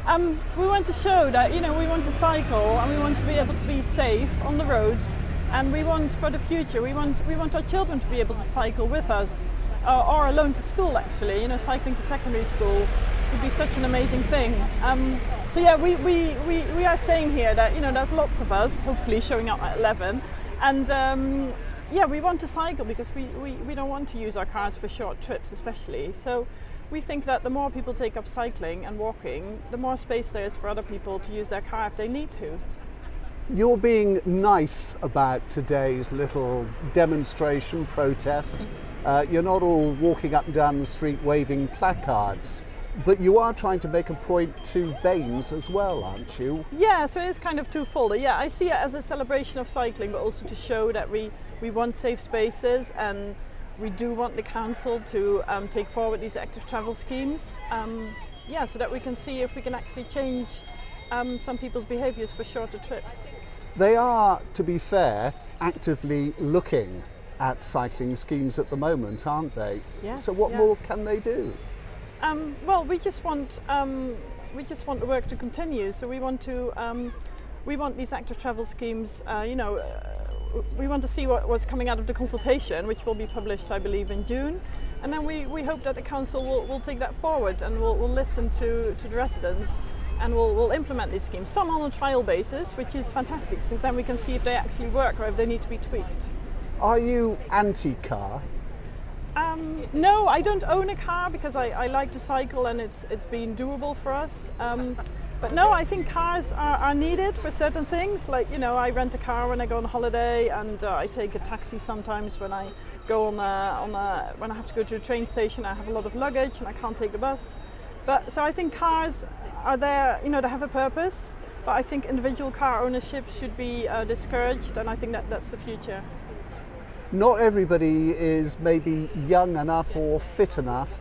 We want to show that, we want to cycle and we want to be able to be safe on the road, and we want for the future, we want our children to be able to cycle with us, or alone to school actually. Cycling to secondary school would be such an amazing thing. So yeah, we are saying here that, there's lots of us hopefully showing up at 11, and yeah, we want to cycle because we don't want to use our cars for short trips especially. So we think that the more people take up cycling and walking, the more space there is for other people to use their car if they need to. You're being nice about today's little demonstration, protest. You're not all walking up and down the street waving placards, but you are trying to make a point to Baines as well, aren't you? Yeah, so it's kind of twofold. Yeah, I see it as a celebration of cycling, but also to show that we want safe spaces, and we do want the council to take forward these active travel schemes, so that we can see if we can actually change some people's behaviours for shorter trips. They are, to be fair, actively looking at cycling schemes at the moment, aren't they? Yes. So what more can they do? Well, we just want the work to continue. So we want these active travel schemes. We want to see what's coming out of the consultation, which will be published, I believe, in June. And then we hope that the council will take that forward and will listen to the residents, and we'll implement these schemes. Some on a trial basis, which is fantastic, because then we can see if they actually work or if they need to be tweaked. Are you anti-car? No, I don't own a car because I like to cycle and it's been doable for us. But no, I think cars are needed for certain things. Like, I rent a car when I go on holiday, and I take a taxi sometimes when I go when I have to go to a train station. I have a lot of luggage and I can't take the bus. So I think cars are there, to have a purpose. But I think individual car ownership should be discouraged, and I think that's the future. Not everybody is maybe young enough or fit enough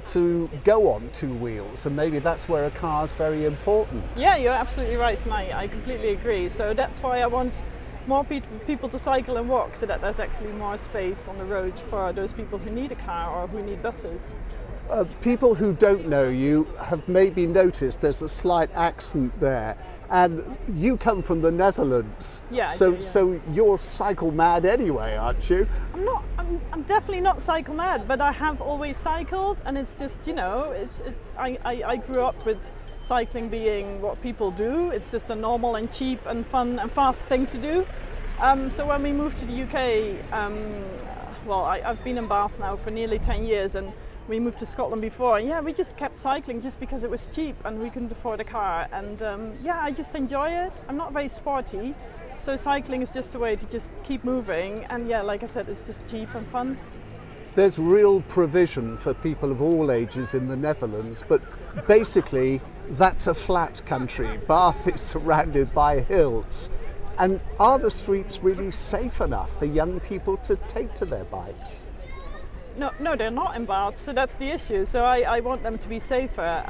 to go on two wheels, and maybe that's where a car is very important. Yeah, you're absolutely right, and I completely agree. So that's why I want more people to cycle and walk, so that there's actually more space on the road for those people who need a car or who need buses. People who don't know you have maybe noticed there's a slight accent there, and you come from the Netherlands. Yeah, so you're cycle mad anyway, aren't you? I'm definitely not cycle mad, but I have always cycled, and it's just, I grew up with cycling being what people do. It's just a normal and cheap and fun and fast thing to do. So when we moved to the UK, I've been in Bath now for nearly 10 years, and we moved to Scotland before, and yeah, we just kept cycling just because it was cheap and we couldn't afford a car, and I just enjoy it. I'm not very sporty, so cycling is just a way to just keep moving, and yeah, like I said, it's just cheap and fun. There's real provision for people of all ages in the Netherlands, but basically that's a flat country. Bath is surrounded by hills. And are the streets really safe enough for young people to take to their bikes? No, they're not in Bath, so that's the issue. So I want them to be safer.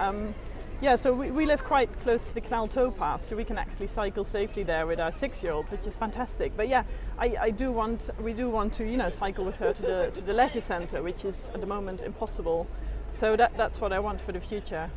So we live quite close to the canal towpath, so we can actually cycle safely there with our 6-year-old, which is fantastic. But yeah, we do want to, cycle with her to the leisure centre, which is at the moment impossible. So that's what I want for the future.